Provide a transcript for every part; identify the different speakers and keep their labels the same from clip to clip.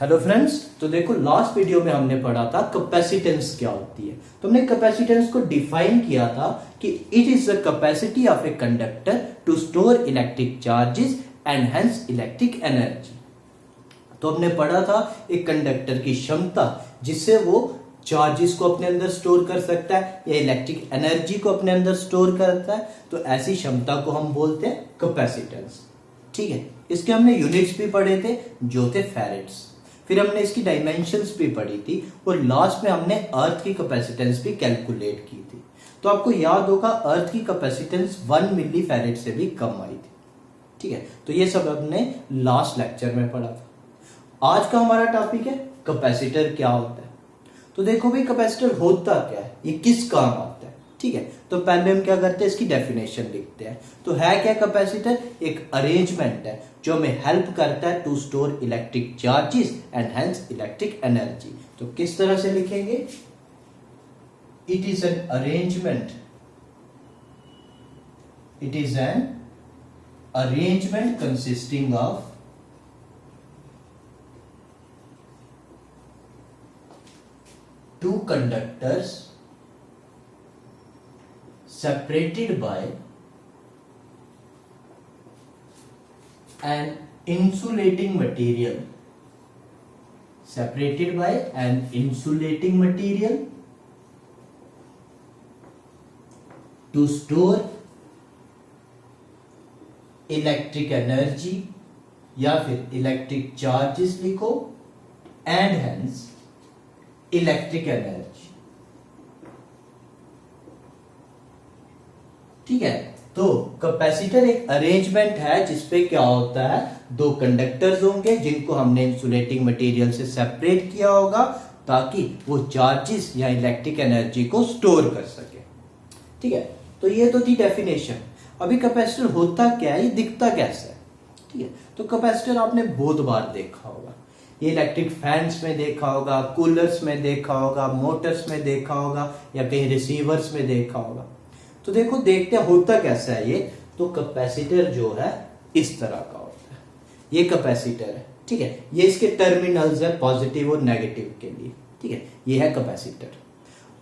Speaker 1: Hello friends, तो देखो last video में हमने पढ़ा था कैपेसिटेंस क्या होती है। तो हमने कैपेसिटेंस को डिफाइन किया था कि it is the capacity of a conductor to store electric charges and hence electric energy. तो हमने पढ़ा था एक कंडक्टर की क्षमता जिससे वो चार्जेस को अपने अंदर स्टोर कर सकता है या इलेक्ट्रिक एनर्जी को अपने अंदर स्टोर करता है। तो ऐसी क्षमता को हम बोलते हैं कैपेसिटेंस। ठीक है, इसके हमने यूनिट्स भी पढ़े थे जो थे फैरेड्स। फिर हमने इसकी डायमेंशंस भी पढ़ी थी और लास्ट में हमने अर्थ की कैपेसिटेंस भी कैलकुलेट की थी। तो आपको याद होगा अर्थ की कैपेसिटेंस 1 मिली फैरेड से भी कम आई थी। ठीक है, तो ये सब हमने लास्ट लेक्चर में पढ़ा था। आज का हमारा टॉपिक है कैपेसिटर क्या होता है। तो देखो भाई कैपेसिटर होता क्या है, ये किस काम आता है। ठीक है, तो पहले हम क्या करते हैं, इसकी डेफिनेशन लिखते हैं। तो है क्या कैपेसिटर? एक अरेंजमेंट है जो हमें हेल्प करता है to store electric charges and hence electric energy. तो किस तरह से लिखेंगे? It is an arrangement, it is an arrangement consisting of two conductors separated by an insulating material, separated by an insulating material to store electric energy या फिर electric charges लिखो and hence electric energy. ठीक है, तो capacitor एक arrangement है जिसपे क्या होता है, दो कंडक्टर्स होंगे जिनको हमने इंसुलेटिंग मटेरियल से सेपरेट किया होगा ताकि वो चार्जेस या इलेक्ट्रिक एनर्जी को स्टोर कर सके। ठीक है, तो ये तो थी डेफिनेशन। अभी कैपेसिटर होता क्या है, ये दिखता कैसे है। ठीक है, तो कैपेसिटर आपने बहुत बार देखा होगा, ये इलेक्ट्रिक फैंस में देखा होगा, कूलर्स में देखा होगा, मोटर्स में देखा होगा या कहीं रिसीवर्स में देखा होगा। तो देखो देखते हैं होता कैसा है ये। तो कैपेसिटर जो है इस तरह का होता है, ये कैपेसिटर है। ठीक है, ये इसके टर्मिनल्स है पॉजिटिव और नेगेटिव के लिए। ठीक है, ये है कैपेसिटर।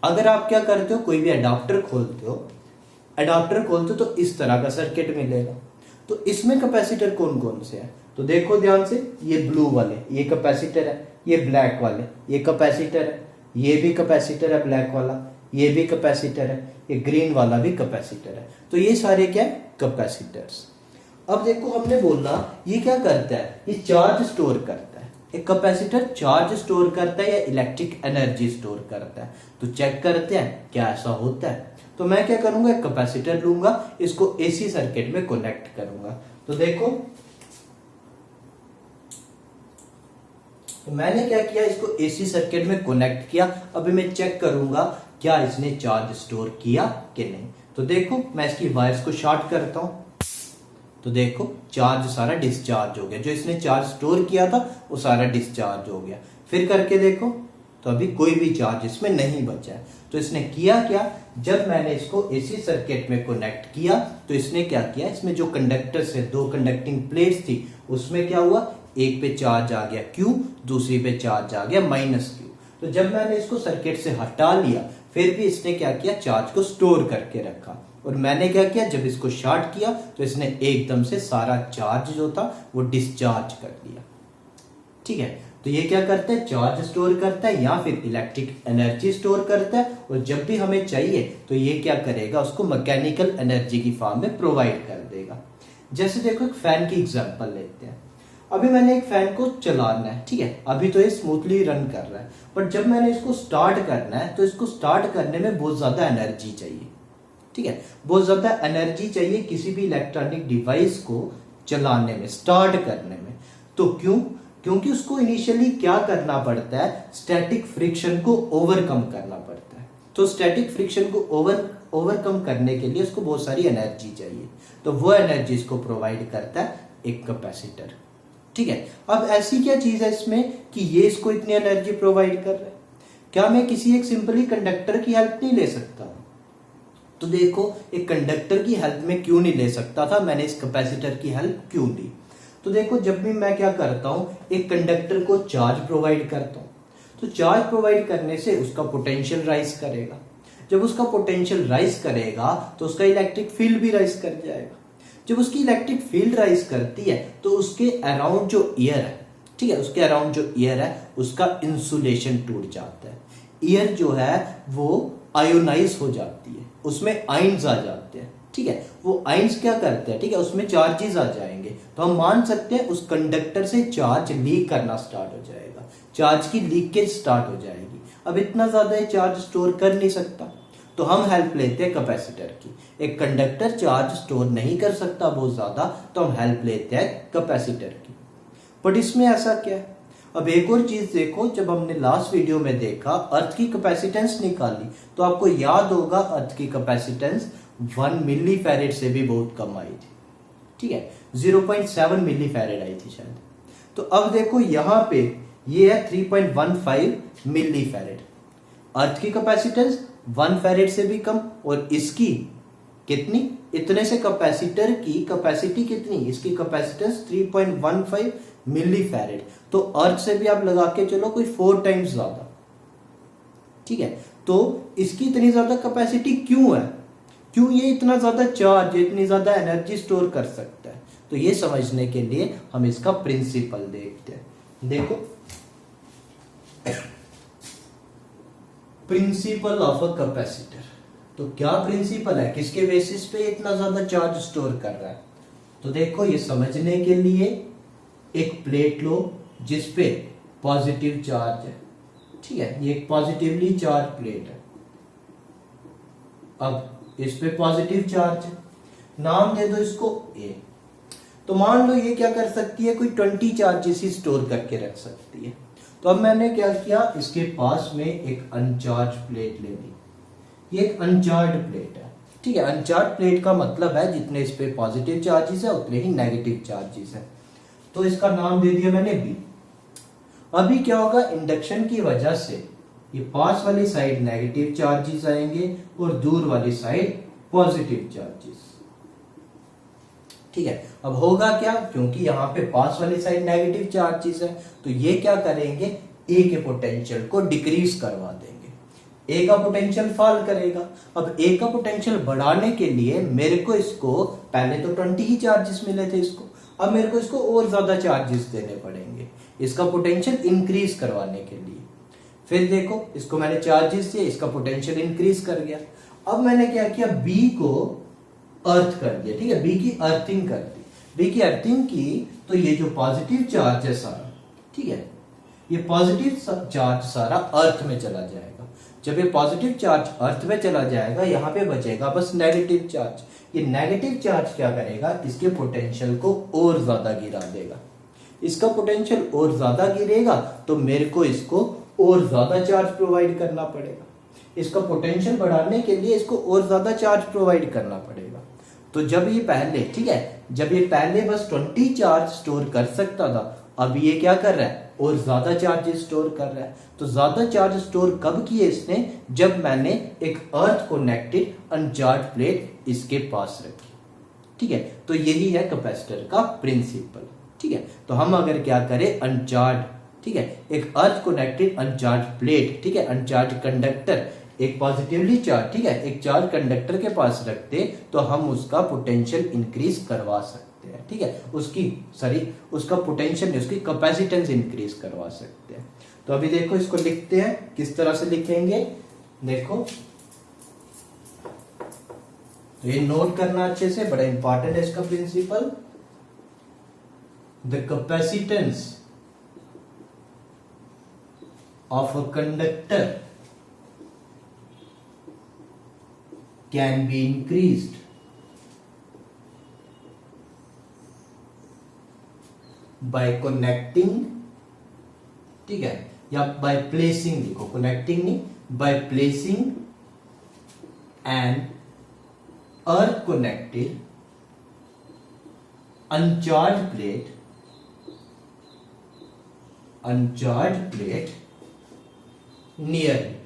Speaker 1: अगर आप क्या करते हो, कोई भी अडाप्टर खोलते हो, तो इस तरह का सर्किट मिलेगा। तो इसमें कैपेसिटर कौन कौन से हैं? तो देखो ध्यान से, ये ब्लू वाले ये कैपेसिटर है, ये ब्लैक वाले ये कैपेसिटर है, ये भी कैपेसिटर है ब्लैक वाला, ये भी कैपेसिटर है, ये ग्रीन वाला भी कैपेसिटर है। तो ये सारे क्या है, कैपेसिटर्स। अब देखो हमने बोला ये क्या करता है, ये चार्ज स्टोर करता है। एक कैपेसिटर चार्ज स्टोर करता है या इलेक्ट्रिक एनर्जी स्टोर करता है। तो चेक करते हैं क्या ऐसा होता है। तो मैं क्या करूंगा, एक कैपेसिटर लूंगा, इसको एसी सर्किट में कनेक्ट करूंगा। तो देखो, तो मैंने क्या किया, इसको एसी सर्किट में कनेक्ट किया। अभी मैं चेक करूंगा क्या इसने चार्ज स्टोर किया कि नहीं। तो देखो मैं इसकी वायर्स को शॉर्ट करता हूं, तो देखो चार्ज सारा डिस्चार्ज हो गया। जो इसने चार्ज स्टोर किया था वो सारा डिस्चार्ज हो गया। फिर करके देखो तो अभी कोई भी चार्ज इसमें नहीं बचा है। तो इसने किया क्या, जब मैंने इसको एसी सर्किट में कनेक्ट किया तो इसने क्या किया, इसमें जो कंडक्टर से दो कंडक्टिंग प्लेट्स थी उसमें क्या हुआ, एक पे चार्ज आ गया Q, दूसरी पे चार्ज आ गया -Q। तो जब मैंने इसको सर्किट से हटा लिया फिर भी इसने क्या किया, चार्ज को स्टोर करके रखा। और मैंने क्या किया, जब इसको शॉर्ट किया तो इसने एकदम से सारा चार्ज जो था वो डिस्चार्ज कर दिया। ठीक है, तो ये क्या करता है, चार्ज स्टोर करता है या फिर इलेक्ट्रिक एनर्जी स्टोर करता है। और जब भी हमें चाहिए तो ये क्या करेगा, उसको मैकेनिकल एनर्जी की फॉर्म में प्रोवाइड कर देगा। जैसे देखो एक फैन की एग्जांपल लेते हैं। अभी मैंने एक फैन को चलाना है, ठीक है, अभी तो ये स्मूथली रन कर रहा है, बट जब मैंने इसको स्टार्ट करना है तो इसको स्टार्ट करने में बहुत ज्यादा एनर्जी चाहिए। ठीक है, बहुत ज्यादा एनर्जी चाहिए किसी भी इलेक्ट्रॉनिक डिवाइस को चलाने में, स्टार्ट करने में। तो क्योंकि उसको इनिशियली क्या करना पड़ता है, स्टैटिक फ्रिक्शन को ओवरकम करना पड़ता है। तो स्टैटिक फ्रिक्शन को ओवरकम करने के लिए उसको बहुत सारी एनर्जी चाहिए। तो वो एनर्जी इसको प्रोवाइड करता है एक कैपेसिटर। ठीक है, अब ऐसी क्या चीज है इसमें कि ये इसको इतनी एनर्जी प्रोवाइड कर रहा है। क्या मैं किसी एक सिंपली कंडक्टर की हेल्प नहीं ले सकता? तो देखो एक कंडक्टर की हेल्प में क्यों नहीं ले सकता था, मैंने इस कैपेसिटर की हेल्प क्यों ली। तो देखो जब भी मैं क्या करता हूं, एक कंडक्टर को चार्ज प्रोवाइड करता हूं, तो चार्ज प्रोवाइड करने से उसका पोटेंशियल राइज करेगा। जब उसका पोटेंशियल राइज करेगा तो उसका इलेक्ट्रिक फील्ड भी राइज कर जाएगा। जब उसकी इलेक्ट्रिक फील्ड राइज करती है तो उसके अराउंड जो एयर है, ठीक है, उसके अराउंड जो एयर है उसका इंसुलेशन टूट जाता है। एयर जो है वो आयोनाइज हो जाती है, उसमें आयंस आ जाते हैं, ठीक है। वो आयंस क्या करते हैं, ठीक है, उसमें चार्जेस आ जाएंगे, तो हम मान सकते हैं उस कंडक्टर से चार्ज लीक करना स्टार्ट हो जाएगा, चार्ज की लीकेज स्टार्ट हो जाएगी। अब इतना ज्यादा ये चार्ज स्टोर कर नहीं सकता, तो हम हेल्प लेते हैं कैपेसिटर की। एक कंडक्टर चार्ज स्टोर नहीं कर सकता बहुत ज्यादा, तो हम हेल्प लेते हैं कैपेसिटर की। बट इसमें ऐसा क्या है, अब एक और चीज देखो, जब हमने लास्ट वीडियो में देखा अर्थ की कैपेसिटेंस निकाली, तो आपको याद होगा अर्थ की कैपेसिटेंस 1 मिली फैरेड से भी बहुत कम आई थी, ठीक है, 0.7 मिली फैरेड आई थी शायद। तो अब देखो यहां पे ये है 3.15 मिली फैरेड। अर्थ की कैपेसिटेंस 1 फैरेड से भी कम, और इसकी कितनी, इतने से कैपेसिटर की कैपेसिटी कितनी, इसकी कैपेसिटेंस 3.15 मिली फैरेड। तो अर्थ से भी आप लगा के चलो कोई 4 टाइम्स ज्यादा, ठीक है। तो इसकी इतनी ज्यादा कैपेसिटी क्यों है, क्यों ये इतना ज्यादा चार्ज, इतनी ज्यादा एनर्जी स्टोर कर सकता है, तो ये समझने के लिए हम इसका प्रिंसिपल देखते हैं। देखो प्रिंसिपल ऑफ अ कैपेसिटर, तो क्या प्रिंसिपल है, किसके बेसिस पे इतना ज्यादा चार्ज स्टोर कर रहा है। तो देखो ये समझने के लिए एक प्लेट लो जिस पे पॉजिटिव चार्ज है, ठीक है, ये एक पॉजिटिवली चार्ज प्लेट है। अब इस पे पॉजिटिव चार्ज है, नाम दे दो इसको ए। तो मान लो ये क्या कर सकती है, कोई 20 चार्जेस ही स्टोर करके रख सकती है। तो अब मैंने क्या किया, इसके पास में एक अनचार्ज प्लेट ले ली। ये एक अनचार्ज प्लेट है, ठीक है। अनचार्ज प्लेट का मतलब है जितने इस पे पॉजिटिव चार्जेस है उतने ही नेगेटिव चार्जेस है। तो इसका नाम दे दिया मैंने बी। अभी क्या होगा, इंडक्शन की वजह से ये पास वाली साइड नेगेटिव चार्जेस आएंगे और दूर वाली साइड पॉजिटिव चार्जेस, ठीक है। अब होगा क्या, क्योंकि यहाँ पे पास वाली साइड नेगेटिव चार्जेस है, तो ये क्या करेंगे, ए के पोटेंशियल को डिक्रीज करवा देंगे, ए का पोटेंशियल फॉल करेगा। अब ए का पोटेंशियल बढ़ाने के लिए मेरे को इसको, पहले तो 20 ही चार्जेस मिले थे इसको, अब मेरे को इसको और ज्यादा चार्जेस देने पड़ेंगे इसका पोटेंशियल इंक्रीज करवाने के लिए। फिर देखो इसको मैंने चार्जेस दिए, इसका पोटेंशियल इंक्रीज कर गया। अब मैंने क्या किया, बी को अर्थ कर दिया, ठीक है, बी की अर्थिंग कर दी। बी की अर्थिंग की तो ये जो पॉजिटिव चार्ज है सारा, ठीक है, ये पॉजिटिव चार्ज सारा अर्थ में चला जाएगा। जब ये पॉजिटिव चार्ज अर्थ में चला जाएगा, यहाँ पे बचेगा बस नेगेटिव चार्ज। ये नेगेटिव चार्ज क्या करेगा, इसके पोटेंशियल को और ज्यादा गिरा देगा। इसका पोटेंशियल और ज्यादा गिरेगा तो मेरे को इसको और ज्यादा चार्ज प्रोवाइड करना पड़ेगा। इसका पोटेंशियल बढ़ाने के लिए इसको और ज्यादा चार्ज प्रोवाइड करना पड़ेगा। तो जब ये पहले, ठीक है, जब ये पहले बस 20 चार्ज स्टोर कर सकता था, अब ये क्या कर रहा है, और ज्यादा चार्जेस स्टोर कर रहा है। तो ज्यादा चार्ज स्टोर कब किए इसने, जब मैंने एक अर्थ कनेक्टेड अनचार्ज प्लेट इसके पास रखी, ठीक है। तो यही है कैपेसिटर का प्रिंसिपल, ठीक है। तो हम अगर क्या करें, अनचार्ज, ठीक है, एक अर्थ कनेक्टेड अनचार्ज प्लेट, ठीक है, अनचार्ज कंडक्टर, एक पॉजिटिवली चार्ज, ठीक है, एक चार्ज कंडक्टर के पास रखते तो हम उसका पोटेंशियल इंक्रीज करवा सकते हैं, ठीक है, उसका पोटेंशियल नहीं, उसकी कैपेसिटेंस इंक्रीज करवा सकते हैं। तो अभी देखो इसको लिखते हैं, किस तरह से लिखेंगे, देखो तो ये नोट करना अच्छे से, बड़ा इंपॉर्टेंट है इसका principle. The capacitance of a conductor can be increased by connecting, ठीक है, या by placing, देखो connecting नहीं, by placing an earth connected uncharged plate near it,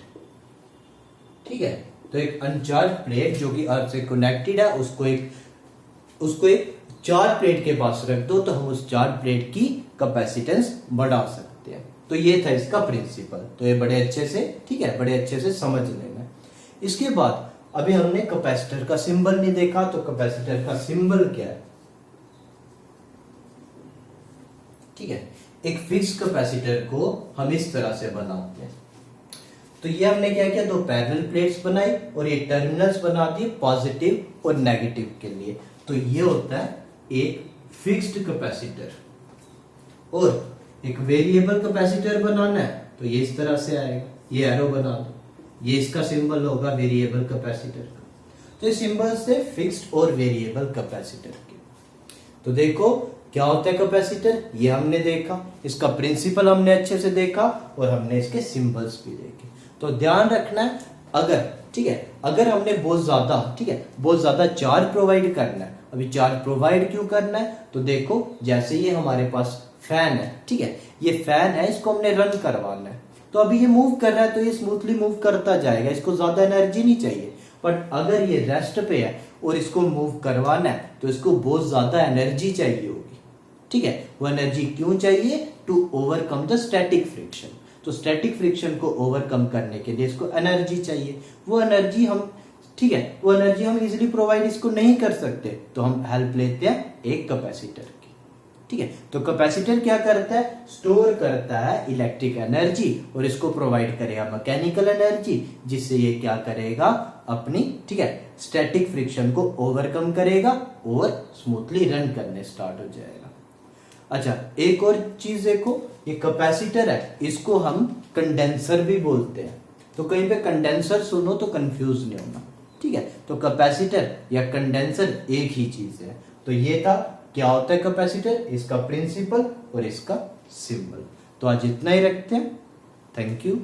Speaker 1: ठीक है। तो एक अनचार्ज प्लेट जो कि अर्थ से कनेक्टेड है, उसको एक चार प्लेट के पास रख दो तो हम उस चार प्लेट की कैपेसिटेंस बढ़ा सकते हैं। तो ये था इसका प्रिंसिपल। तो ये बड़े अच्छे से, ठीक है, बड़े अच्छे से समझ लेना। इसके बाद अभी हमने कैपेसिटर का सिंबल नहीं देखा, तो कैपेसिटर का सिंबल क्या है, ठीक है। एक फिक्स कैपेसिटर को हम इस तरह से बनाते हैं। तो ये हमने क्या किया, दो पैरेलल प्लेट्स बनाई और ये टर्मिनल्स बना दिए पॉजिटिव और नेगेटिव के लिए। तो ये होता है एक फिक्स्ड कैपेसिटर। और एक वेरिएबल कैपेसिटर बनाना है तो ये इस तरह से आएगा, ये एरो बना दो, ये इसका सिंबल होगा वेरिएबल कैपेसिटर का। तो ये सिंबल से फिक्स्ड और वेरिएबल कैपेसिटर के। तो देखो क्या होता है कैपेसिटर, ये हमने देखा, इसका प्रिंसिपल हमने अच्छे से देखा और हमने इसके सिंबल्स भी देखे। तो ध्यान रखना है, अगर, ठीक है, अगर हमने बहुत ज्यादा, ठीक है, बहुत ज्यादा चार्ज प्रोवाइड करना है। अभी चार्ज प्रोवाइड क्यों करना है, तो देखो जैसे ये हमारे पास फैन है, ठीक है, ये फैन है, इसको हमने रन करवाना है। तो अभी ये मूव कर रहा है तो ये स्मूथली मूव करता जाएगा, इसको ज्यादा एनर्जी नहीं चाहिए। बट अगर ये रेस्ट पे है और इसको मूव करवाना है तो इसको बहुत ज्यादा एनर्जी चाहिए होगी, ठीक है। वो एनर्जी क्यों चाहिए, to overcome the static friction. तो स्टैटिक फ्रिक्शन को ओवरकम करने के लिए इसको एनर्जी चाहिए। वो एनर्जी हम, ठीक है, वो एनर्जी हम इजीली प्रोवाइड इसको नहीं कर सकते, तो हम हेल्प लेते हैं एक कैपेसिटर की, ठीक है। तो कैपेसिटर क्या करता है, स्टोर करता है इलेक्ट्रिक एनर्जी और इसको प्रोवाइड करेगा मैकेनिकल एनर्जी, जिससे ये क्या करेगा, अपनी, ठीक है, स्टैटिक फ्रिक्शन को ओवरकम करेगा और स्मूथली रन करने स्टार्ट हो जाएगा। अच्छा, एक और चीज देखो, ये कैपेसिटर है, इसको हम कंडेंसर भी बोलते हैं। तो कहीं पे कंडेंसर सुनो तो कंफ्यूज नहीं होना, ठीक है। तो कैपेसिटर या कंडेंसर एक ही चीज है। तो ये था क्या होता है कैपेसिटर, इसका प्रिंसिपल और इसका सिंबल। तो आज इतना ही रखते हैं। Thank you.